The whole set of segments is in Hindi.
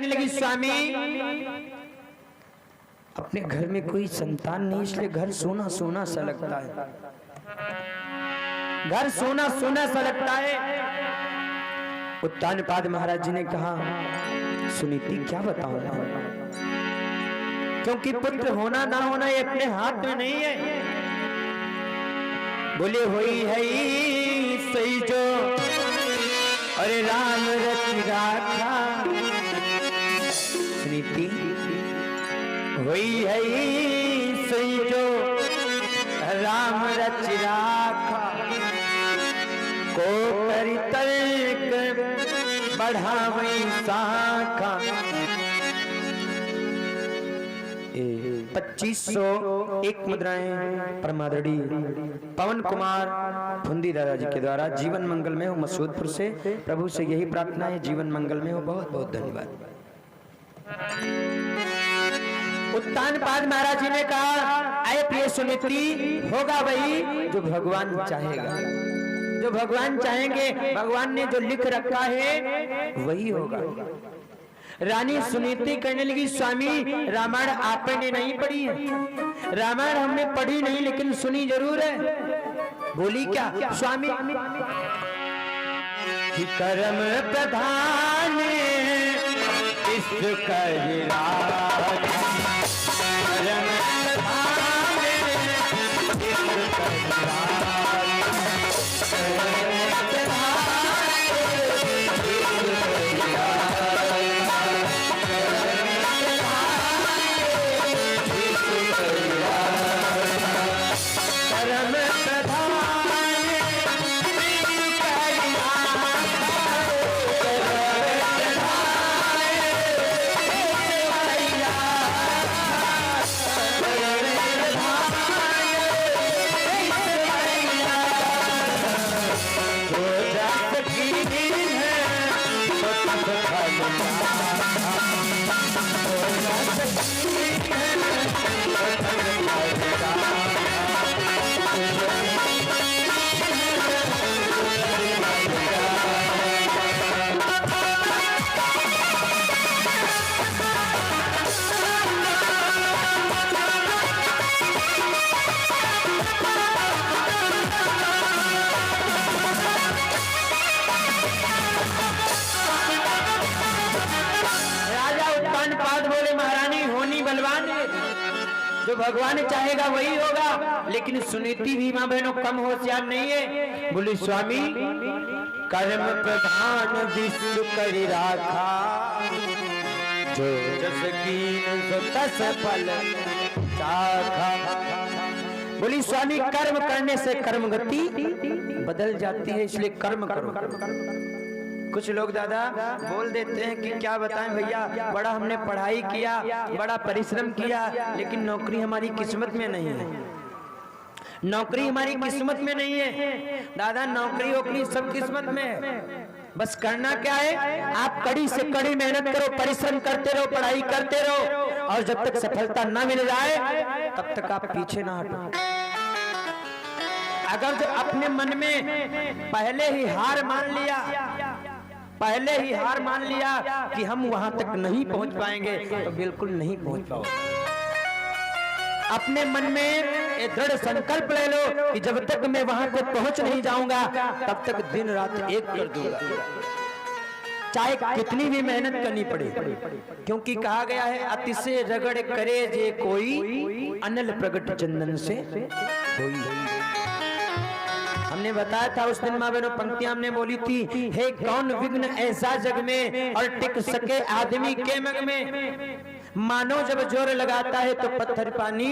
कहने लगी स्वामी अपने घर में कोई संतान नहीं, इसलिए घर सोना सोना सा लगता है, घर सोना सोना सा लगता है। उत्तानपाद महाराज जी ने कहा सुनीति क्या बताऊं, क्योंकि पुत्र होना ना होना ये अपने हाथ में नहीं है। बोले होई है सही जो अरे राम रच राखा, सुनीति होई है सही जो राम रच राखा, को करी तर्क बढ़ावई शाखा। 2501 मुद्राएं परमादड़ी पवन कुमार फुंदी दादा जी के द्वारा। जीवन मंगल में हो मसूदपुर से, प्रभु से यही प्रार्थना है जीवन मंगल में हो। बहुत बहुत धन्यवाद। उत्तानपाद महाराज जी ने कहा अरे प्रिय सुमित्री, होगा वही जो भगवान चाहेगा, जो भगवान चाहेंगे, भगवान ने जो लिख रखा है वही होगा। रानी सुनीति कहने लगी स्वामी रामायण आपने नहीं पढ़ी है, रामायण हमने पढ़ी नहीं लेकिन सुनी जरूर है। बोली क्या स्वामी कि कर्म प्रधान इष्ट कर्म प्रधान जो भगवान चाहेगा वही होगा। लेकिन सुनीति भी मां बहनों कम होशियार नहीं है। बोली स्वामी कर्म प्रधान विष्णु करि राखा, जो जस कीन सो तस फल चाखा। बोली स्वामी कर्म करने से कर्म गति बदल जाती है, इसलिए कर्म करो। कुछ लोग दादा बोल देते हैं कि क्या बताएं भैया, बड़ा हमने पढ़ाई किया, बड़ा परिश्रम किया, लेकिन नौकरी हमारी किस्मत में नहीं है, नौकरी हमारी किस्मत में नहीं है। दादा नौकरी वोकरी सब किस्मत में है, बस करना क्या है, आप कड़ी से कड़ी मेहनत करो, परिश्रम करते रहो, पढ़ाई करते रहो, और जब तक सफलता ना मिल जाए तब तक आप पीछे ना हटो। अगर जो अपने मन में पहले ही हार मान लिया कि हम वहां तक नहीं पहुंच पाएंगे, तो बिल्कुल नहीं पहुंच पाओगे। अपने मन में एक दृढ़ संकल्प ले लो कि जब तक मैं वहां तक पहुंच नहीं जाऊंगा तब तक दिन रात एक कर दूंगा, चाहे कितनी भी मेहनत करनी पड़े। क्योंकि कहा गया है अतिशय रगड़ करे जे कोई, अनल प्रगट चंदन से होई। हमने बताया था उस दिन मां बहनों पंक्तियां हमने बोली थी, हे कौन विघ्न ऐसा जग में और टिक सके आदमी के मग में। मानो जब जोर लगाता है तो पत्थर पानी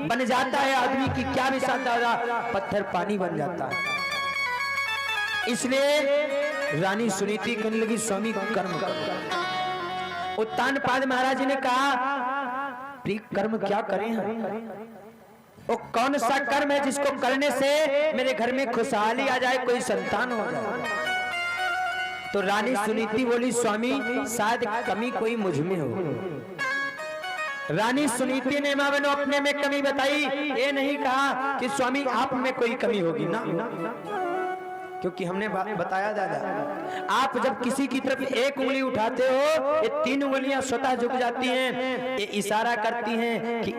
बन जाता है, आदमी की क्या विसाता दादा, पत्थर पानी बन जाता है। इसलिए रानी सुनीति कहने लगी स्वामी कर्म करो। उत्तानपाद महाराज जी ने कहा प्रिय कर्म क्या करें हम, वो कौन सा कर्म है जिसको करने से मेरे घर में खुशहाली आ जाए, कोई संतान हो जाए। तो रानी सुनीति बोली स्वामी शायद कमी कोई मुझ में हो। रानी सुनीति ने मां बहनों अपने में कमी बताई, ये नहीं कहा कि स्वामी आप में कोई कमी होगी ना। क्योंकि हमने बताया दादा, आप जब किसी की तरफ एक उंगली उठाते हो, ये 3 उंगलियां स्वतः झुक जाती हैं, ये इशारा करती हैं कि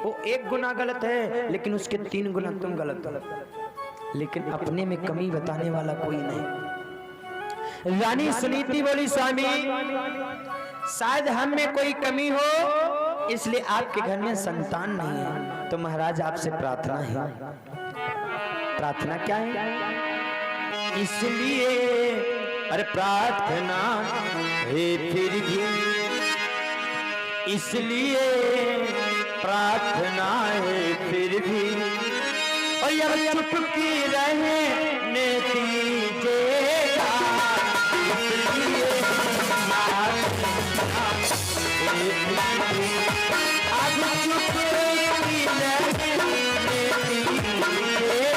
वो 1 गुना गलत है, लेकिन उसके 3 गुना तुम गलत हो। लेकिन अपने में कमी बताने वाला कोई नहीं। रानी सुनीति बोली, स्वामी शायद हम में कोई कमी हो, इसलिए आपके घर में संतान नहीं है, तो महाराज आपसे प्रार्थना है। प्रार्थना क्या है? इसलिए अरे प्रार्थना है फिर भी, इसलिए प्रार्थना है फिर भी, और अब चुपकी रहने दीजिएगा, इसलिए प्रार्थना है फिर भी, अब चुपकी रहने दीजिएगा,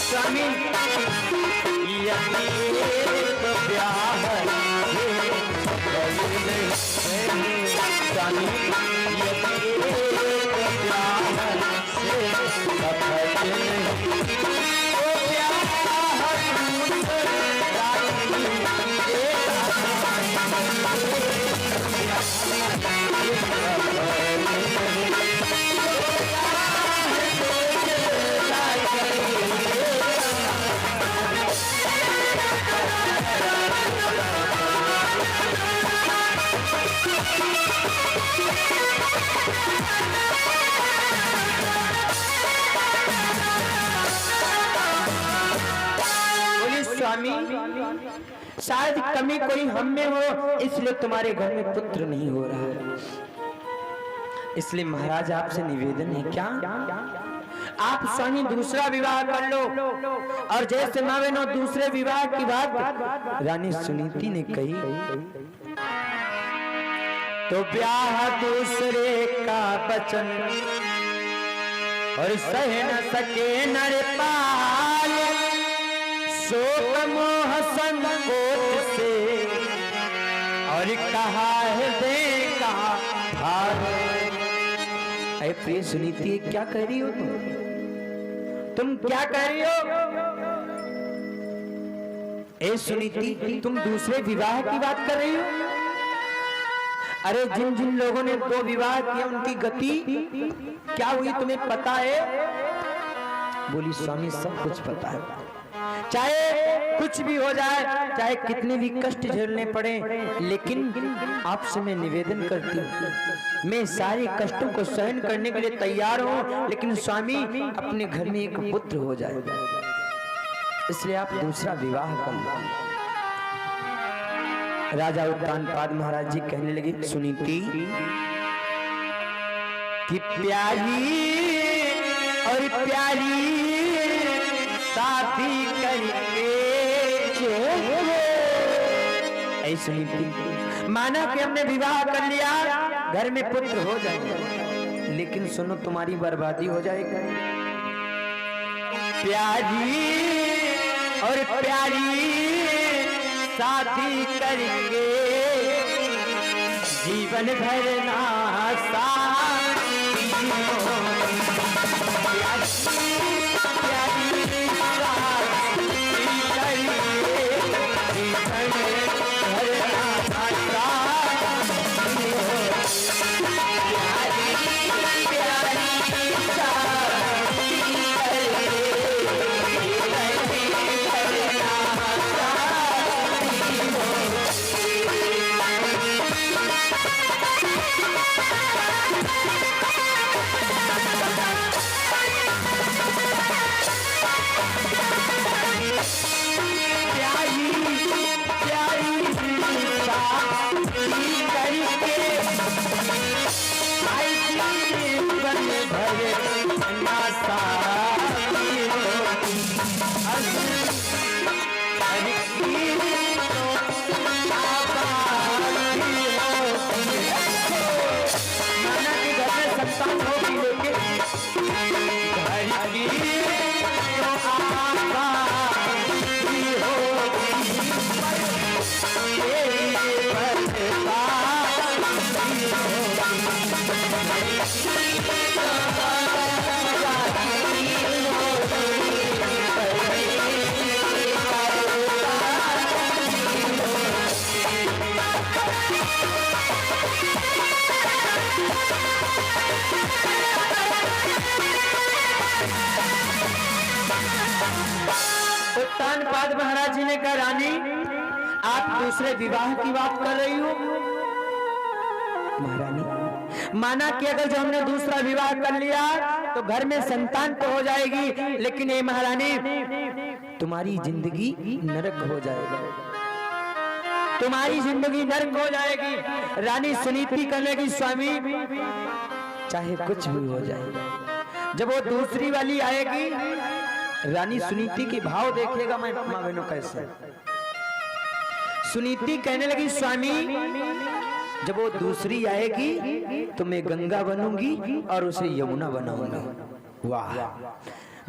स्वामी तो प्यार स्वामी स्वामी शायद कमी कोई हम में हो, इसलिए तुम्हारे घर में पुत्र नहीं हो रहा है। इसलिए महाराज आपसे निवेदन है, क्या आप स्वामी दूसरा विवाह कर लो। और जैसे माँ बहनों दूसरे विवाह की बात रानी सुनीति ने कही, तो ब्याह दूसरे का वचन और सह न सके नरपाल, शोक मोह संकोच से और कहा है देखा भार। अरे प्रिय सुनीति, क्या कह रही हो तुम क्या कह रही हो? ए सुनीति, तुम दूसरे विवाह की बात कर रही हो? अरे जिन जिन लोगों ने 2 विवाह किया उनकी गति क्या हुई तुम्हें पता है? बोली, स्वामी सब कुछ पता है, चाहे कुछ भी हो जाए, चाहे कितने भी कष्ट झेलने पड़े, लेकिन आपसे मैं निवेदन करती हूँ, मैं सारे कष्टों को सहन करने के लिए तैयार हूँ, लेकिन स्वामी अपने घर में एक पुत्र हो जाए, इसलिए आप दूसरा विवाह कर लो। राजा उत्तानपाद महाराज जी कहने लगे, सुनीति कि प्यारी और प्यारी शादी करके ऐ सुनीति, माना कि हमने विवाह कर लिया, घर में पुत्र हो जाएगा, लेकिन सुनो तुम्हारी बर्बादी हो जाएगी। प्यारी और प्यारी शादी करेंगे, जीवन भर ना साथी हो। उत्तानपाद महाराज जी ने कहा, रानी आप दूसरे विवाह की बात कर रही हो? महारानी माना कि अगर जो हमने दूसरा विवाह कर लिया तो घर में संतान तो हो जाएगी, लेकिन ये महारानी तुम्हारी जिंदगी नरक हो जाएगी, तुम्हारी जिंदगी नरक हो जाएगी। रानी सुनीति कहने की, स्वामी चाहे कुछ भी हो जाए। जब वो दूसरी वाली आएगी, रानी सुनीति के भाव देखिएगा मैं मां बहनों कैसे। सुनीति कहने लगी, स्वामी जब वो दूसरी आएगी तो मैं गंगा बनूंगी और उसे यमुना बनाऊंगी। वाह,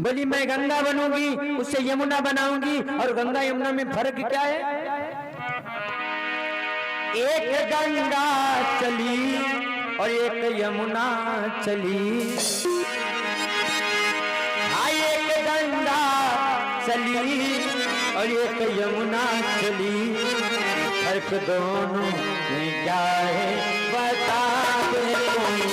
बोली मैं गंगा बनूंगी उसे यमुना बनाऊंगी, और गंगा यमुना में फर्क क्या है? एक गंगा चली और एक यमुना चली, एक गंगा चली और एक यमुना चली, फर्क दोनों में क्या है बता दे कोई।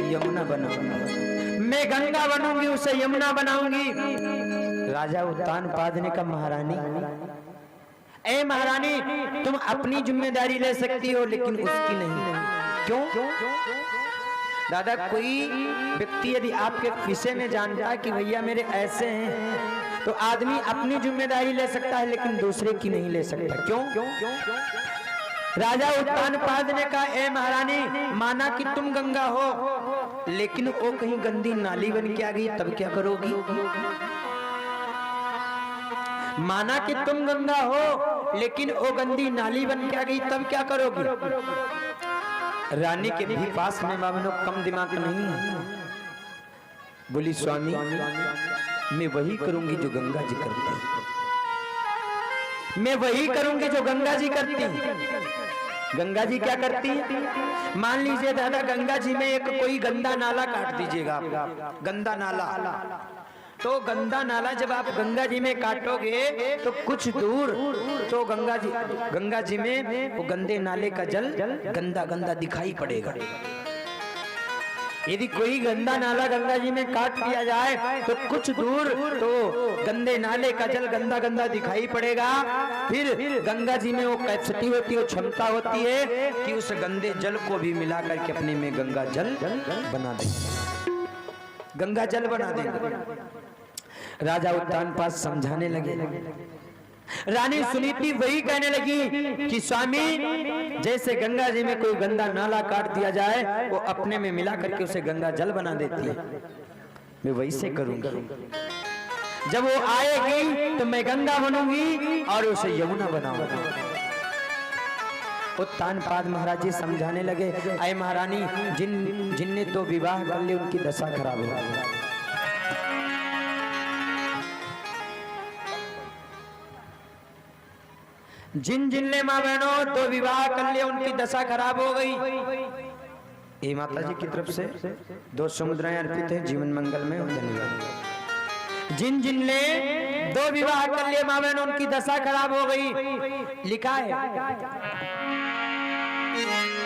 यमुना बनाऊंगी, मैं गंगा बनूंगी उसे यमुना बनाऊंगी। राजा उत्तानपाद ने कहा, महारानी ए महारानी तुम अपनी जिम्मेदारी ले सकती हो लेकिन उसकी नहीं। क्यों? दादा कोई व्यक्ति यदि आपके विषय में जानता है कि भैया मेरे ऐसे हैं, तो आदमी अपनी जिम्मेदारी ले सकता है लेकिन दूसरे की नहीं ले सकता। क्यों? राजा उत्तानपाद ने कहा, ए महारानी माना कि तुम गंगा हो लेकिन वो कहीं गंदी नाली बन के आ गई, तब क्या करोगी? माना कि तुम गंगा हो लेकिन वो गंदी नाली बन के आ गई, तब क्या करोगी? रानी के भी पास में मामनो कम दिमाग नहीं है। बोली, स्वामी मैं वही करूंगी जो गंगा जी करती है, मैं वही करूंगी जो गंगा जी करती है। गंगा जी क्या करती है? मान लीजिए दादा गंगा जी में एक कोई गंदा नाला काट दीजिएगा, गंदा नाला, तो गंदा नाला जब आप गंगा जी में काटोगे तो कुछ दूर तो गंगा जी में वो गंदे नाले का जल गंदा गंदा दिखाई पड़ेगा। यदि कोई गंदा नाला गंगा जी में काट दिया जाए तो कुछ दूर तो गंदे नाले का जल गंदा गंदा दिखाई पड़ेगा। फिर गंगा जी में वो कैपेसिटी होती है, क्षमता होती है कि उस गंदे जल को भी मिला करके अपने में गंगा जल बना देंगे, गंगा जल बना देंगे। राजा उत्तानपाद समझाने लगे। रानी सुनीति वही कहने लगी कि स्वामी जैसे गंगा जी में कोई गंदा नाला काट दिया जाए वो अपने में मिला करके उसे गंगा जल बना देती है, मैं वैसे करूंगी। जब वो आएगी तो मैं गंगा बनूंगी और उसे यमुना बनाऊंगी। उत्तानपाद महाराज जी समझाने लगे, आए महारानी जिनने तो विवाह कर लिया उनकी दशा खराब हो। जिनने माँ बहनों तो विवाह कर लिया उनकी दशा खराब हो गई। ये माता जी की तरफ से 2 समुद्राएं अर्पित है, जीवन मंगल में धन्यवाद। जिनने 2 विवाह कर लिए माँ बहनों उनकी दशा खराब हो गई। लिखा है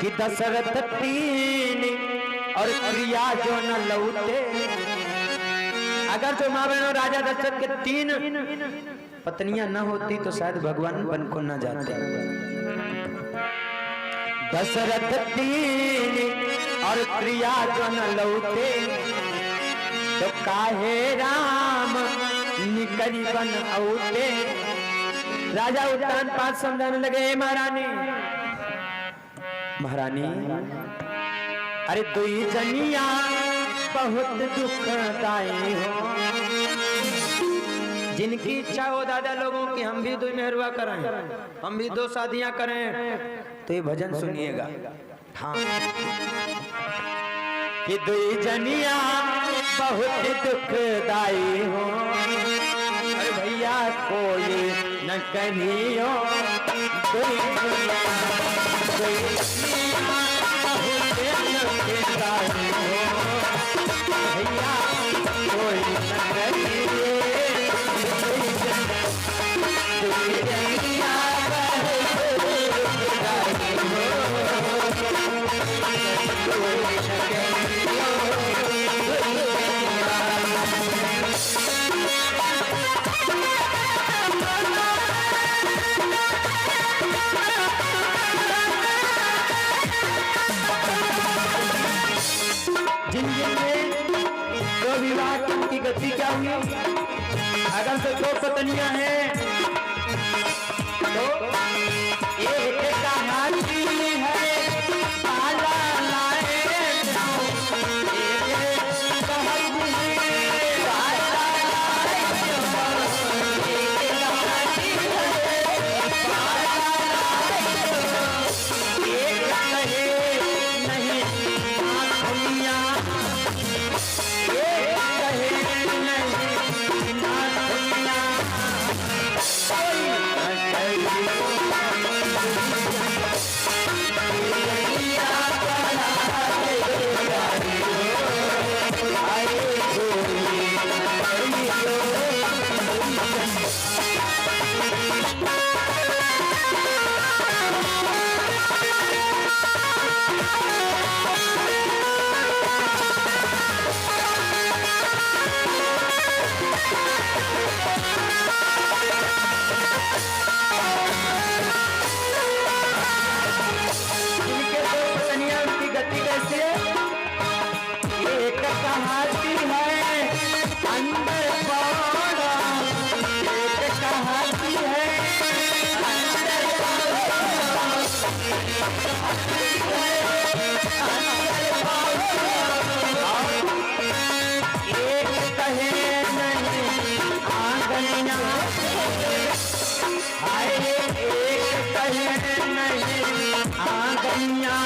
कि दशरथ 3 और क्रिया जो न लौटे। अगर जो माँ बहनों राजा दशरथ के 3 पत्नियां न होती तो शायद भगवान बन को न जाते। दशरथ 3 और क्रिया जो न लौटे, तो काहे राम निकरी बन औटे। राजा उत्तानपाद समझाने लगे, महारानी महारानी अरे दुई जनिया बहुत दुखदाई हो, जिनकी इच्छा हो दादा लोगों की हम भी दो मेहरवा करें, हम भी दो शादियां करें, तो ये भजन सुनिएगा। हाँ कि दुई जनिया बहुत दुखदाई हो, अरे भैया कोई न कहियो दुई जनिया बहुत दुखदाई हो, भैया कोई न कहियो दुई जनिया बहुत दुखदाई हो, कोई न कहियो विवाह की गति क्या हुई। अगर तो दो पत्नियां हैं तो एक का हाथी है पाला लाए, एक का हाथी है पाला लाए, एक का हाथी है पाला लाए, एक कहे नहीं आँखियाँ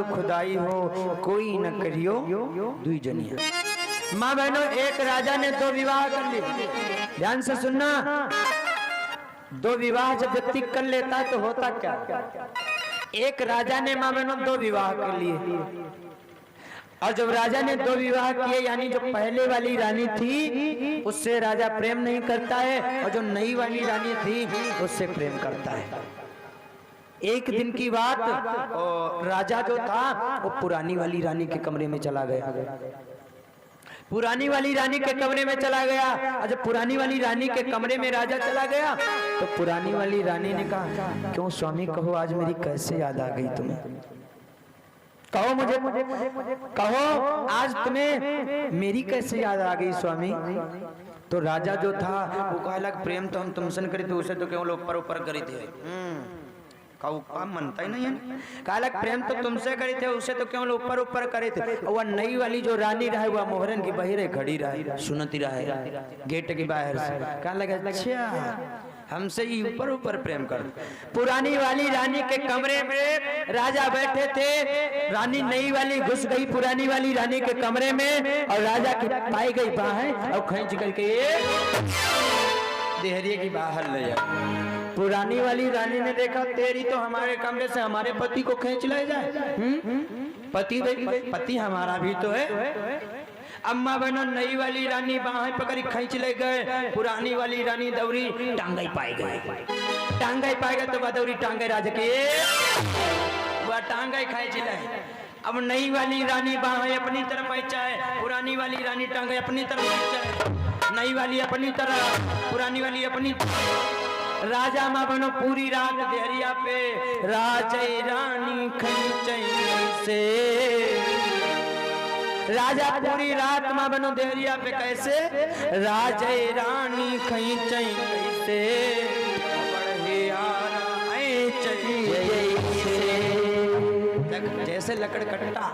खुदाई हो कोई न करियो दुई जनिया। माँ बहनों एक राजा ने दो विवाह कर लिए, ध्यान से सुनना। दो विवाह जब व्यक्ति कर लेता है तो होता क्या, एक राजा ने माँ बहनों दो विवाह कर लिए, और जब राजा ने दो विवाह किए यानी जो पहले वाली रानी थी उससे राजा प्रेम नहीं करता है, और जो नई वाली रानी थी उससे प्रेम करता है। एक दिन की बात, राजा जो था वो पुरानी वाली रानी के कमरे में चला गया, पुरानी वाली रानी के कमरे में चला गया। और जब पुरानी वाली रानी के कमरे में राजा चला गया तो पुरानी वाली रानी ने कहा, क्यों स्वामी कहो आज मेरी कैसे याद आ गई तुम्हें, कहो मुझे, कहो आज तुम्हें मेरी कैसे याद आ गई स्वामी। तो राजा जो था वो कहा लग प्रेम तो हम तुमसे करे थे, उसे तो केवल ऊपर ऊपर करे थे, काम मनता ही नहीं है। कालक प्रेम तो तुमसे करे थे, उसे तो केवल ऊपर ऊपर करे थे। वह नई वाली जो रानी रहे वह मोहरन की बहिरे खड़ी रहे, सुनती रहे गेट के बाहर से। कहा लगा अच्छा हमसे ही ऊपर ऊपर प्रेम कर। पुरानी वाली रानी के कमरे में राजा बैठे थे, रानी नई वाली घुस गई पुरानी वाली रानी के कमरे में, और राजा की पाई गई बाहें और खींच करके देहरिए की बाहर ले जाए। पुरानी वाली रानी ने देखा तेरी तो हमारे कमरे से हमारे पति को खींच ले जाए, पति हमारा भी तो है। अम्मा बहनों नई वाली रानी बाहें पकड़ी खींच ले गए, पुरानी वाली रानी दौरी टांगे पाए गए, टांगे पाए गए तो बदौरी टांगे राज के वह टांगे खींच ले। अब नई वाली रानी बाहें अपनी तरफ पहुंचाए, पुरानी वाली रानी टांगे अपनी तरफ पहुंचाए, नई वाली अपनी तरफ, पुरानी वाली अपनी तरफ। राजा माँ बनो पूरी रात देहरिया पे राजे रानी खींचे से, राजा पूरी रात माँ बनो देहरिया पे कैसे, राजे रानी खींचे कैसे, जैसे लकड़ कट्टा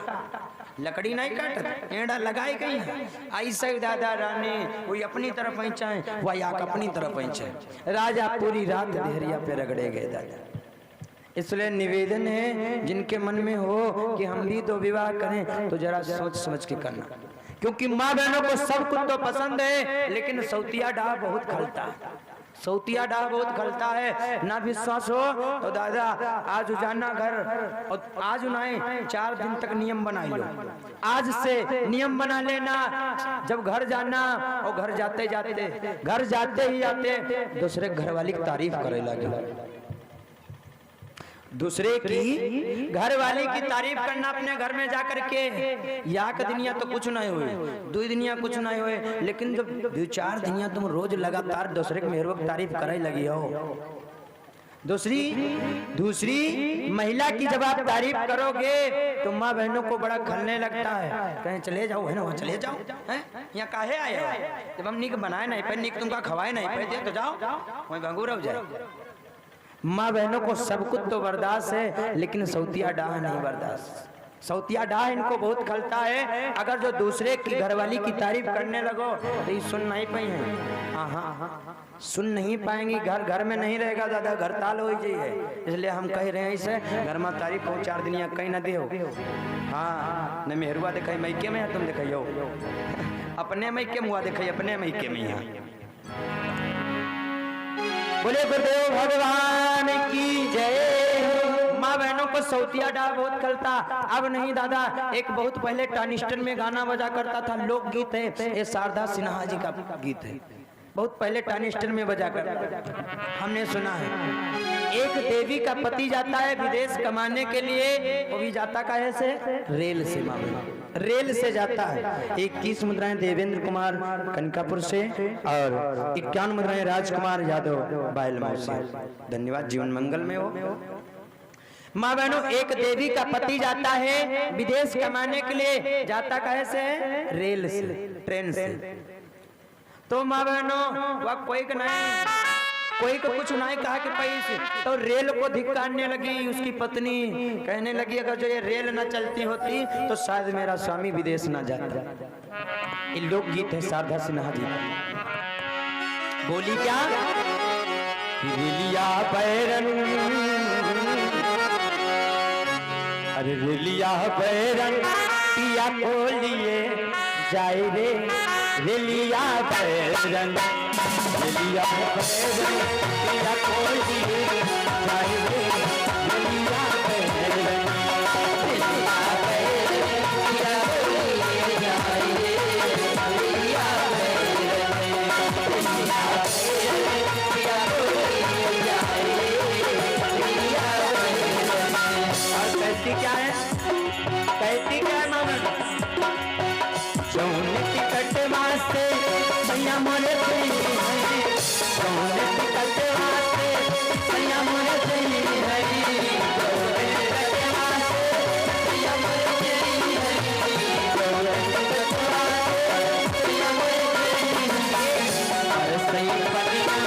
लकड़ी नहीं कट एड़ा लगाई गई ऐसे दादा रानी वही अपनी तरफ पहुंचाए, वही आक अपनी तरफ पहुंचाए। राजा पूरी रात देहरिया पे रगड़े गए दादा। इसलिए निवेदन है जिनके मन में हो कि हम भी तो विवाह करें तो जरा सोच समझ के करना, क्योंकि माँ बहनों को सब कुछ तो पसंद है लेकिन सौतिया डाह बहुत खलता है, सौतिया डाह बहुत खलता है। ना विश्वास हो तो दादा आज जाना घर और आज उन्हें 4 दिन तक नियम बना लो, आज से नियम बना लेना। जब घर जाना और घर जाते ही जाते दूसरे घर वाली की तारीफ करे लगे, दूसरे की घर वाले की तारीफ करना अपने घर में जाकर के। या का दुनिया तो कुछ नहीं हुए, 2 दुनिया कुछ नहीं हुए, लेकिन जब 2-4 दुनिया तुम रोज लगातार दूसरे के मेहरबान की तारीफ करे लगी हो, दूसरी महिला की जब आप तारीफ करोगे तो माँ बहनों को बड़ा खलने लगता है, कहीं चले जाओ है ना, वहाँ चले जाओ, यहाँ काहे आए हो, जब हम निक बनाए नहीं पे, निक तुमका खवाए नहीं पे दे तो जाओ वहीं भंगूर हो जाए। माँ बहनों को सब कुछ तो बर्दाश्त है लेकिन सौतिया डाह नहीं बर्दाश्त, सौतिया डाह इनको बहुत खलता है। अगर जो दूसरे की घरवाली की तारीफ करने लगो तो ये सुन नहीं पाई है, हाँ सुन नहीं पाएंगी, घर में नहीं रहेगा दादा, घर ताल हो जाइए। इसलिए हम कह रहे हैं इसे घर में तारीफ हो 4 दिन कहीं न दे हो, हाँ न मेहरुआ दिखाई मैके में तुम दिखाइयो अपने मैके मुआ दिखाई अपने मैके में यहाँ। बोले गुरुदेव भगवान की जय। माँ बहनों को सौतिया डाह बहुत खलता। अब नहीं दादा, एक बहुत पहले टानिस्टन में गाना बजा करता था, लोकगीत है, ये शारदा सिन्हा जी का गीत है, बहुत पहले टानिस्टन में बजा कर हमने सुना है। एक देवी का पति जाता है विदेश कमाने के लिए, वो भी जाता काहे से, रेल से, रेल से जाता है। 21 मुद्राएं देवेंद्र कुमार कनकापुर से और 51 मुद्राएं राजकुमार यादव बायलमऊ से। धन्यवाद, जीवन मंगल में हो। माँ बहनों, एक देवी का पति जाता है विदेश कमाने के लिए, जाता काहे से, रेल से, ट्रेन से। तो माँ बहनों वह कोई को कुछ नहीं कहा कि पैसे, तो रेल को धिक्कारने लगी उसकी पत्नी, कहने लगी अगर जो ये रेल न चलती होती तो शायद मेरा स्वामी विदेश न जाता। ये लोकगीत है शारदा सिन्हा जी का। बोली क्या, रेलिया बैरन, अरे रेलिया बैरन पिया को लिए जाए रे, रेलिया बैरन, रेलिया बैरन पिया को लिए जाए रे, रेलिया बैरन, रेलिया बैरन पिया को लिए जाए रे, रेलिया बैरन, रेलिया बैरन पिया को लिए जाए रे, रेलिया बैरन। और कहती क्या है, कहती क्या है मामा, जौन टिकट वास्ते सैया मोरे सही है, जौन टिकट वास्ते सैया मोरे सही है, जौन टिकट वास्ते सैया मोरे सही है, जौन टिकट वास्ते सैया मोरे सही है। अरे सही पनिया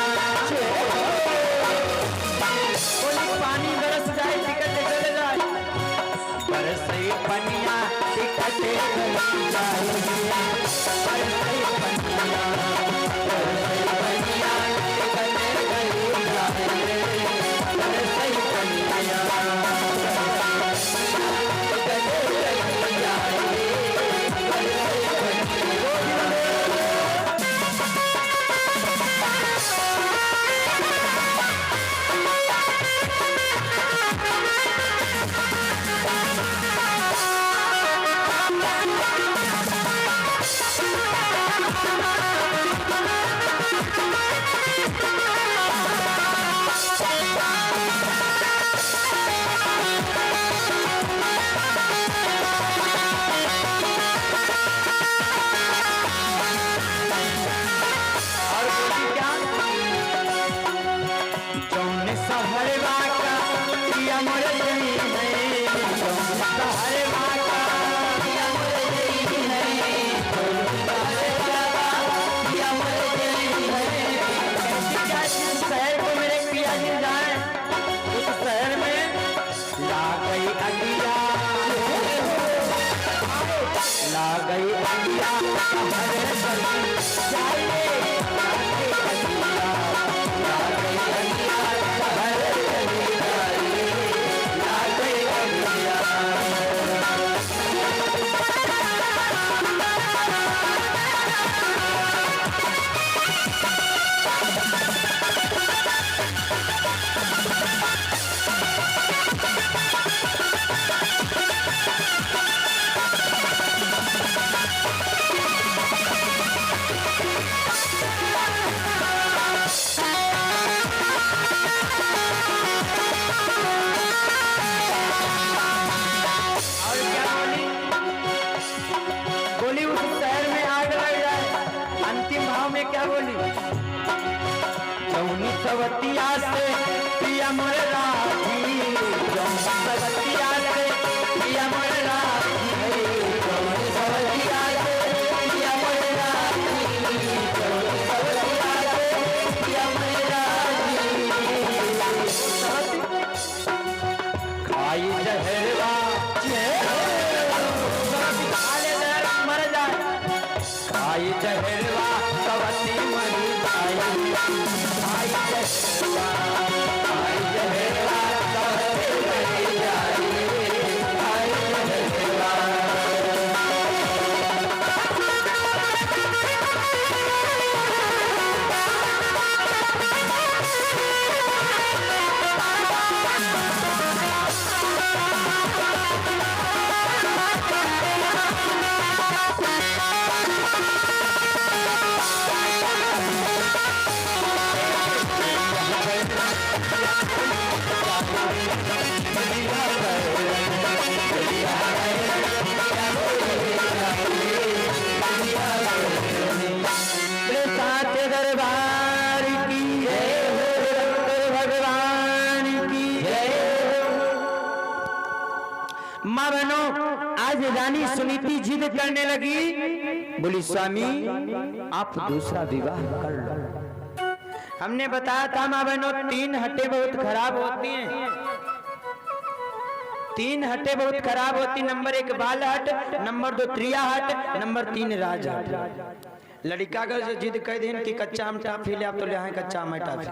बोली पानी बरस जाए टिकट चले जाए, पर सही पनिया टिकट चले जाए, पर सही पनिया क्या बोली? जौनी सवतिया से पिया मोर राखी, जौनी सवतिया से पिया मोर राखी, जौनी सवतिया से पिया मोर राखी, जौनी सवतिया से पिया मोर राखी। खाई जहरवा मर जाए, खाई जहरवा सवती मरी जाए, खाई जहरवा, खाई जहरवा सवती मरी जाए, खाई जहरवा। दरबार की जय हो, भगवान की जय हो। मां बहनों, आज रानी सुनीति जिद करने लगी, बोली स्वामी आप दूसरा विवाह कर लो। हमने बताया था मां बहनों, 3 हटें बहुत खराब होती हैं, 3 हटें बहुत खराब होती। नंबर 1 बाल हट, नंबर 2 त्रिया हट, नंबर 3 राज हट। लड़का अगर जिद कह दें कि कच्चा आम टाफी ले आप तो ले आए कच्चा आम टाफी।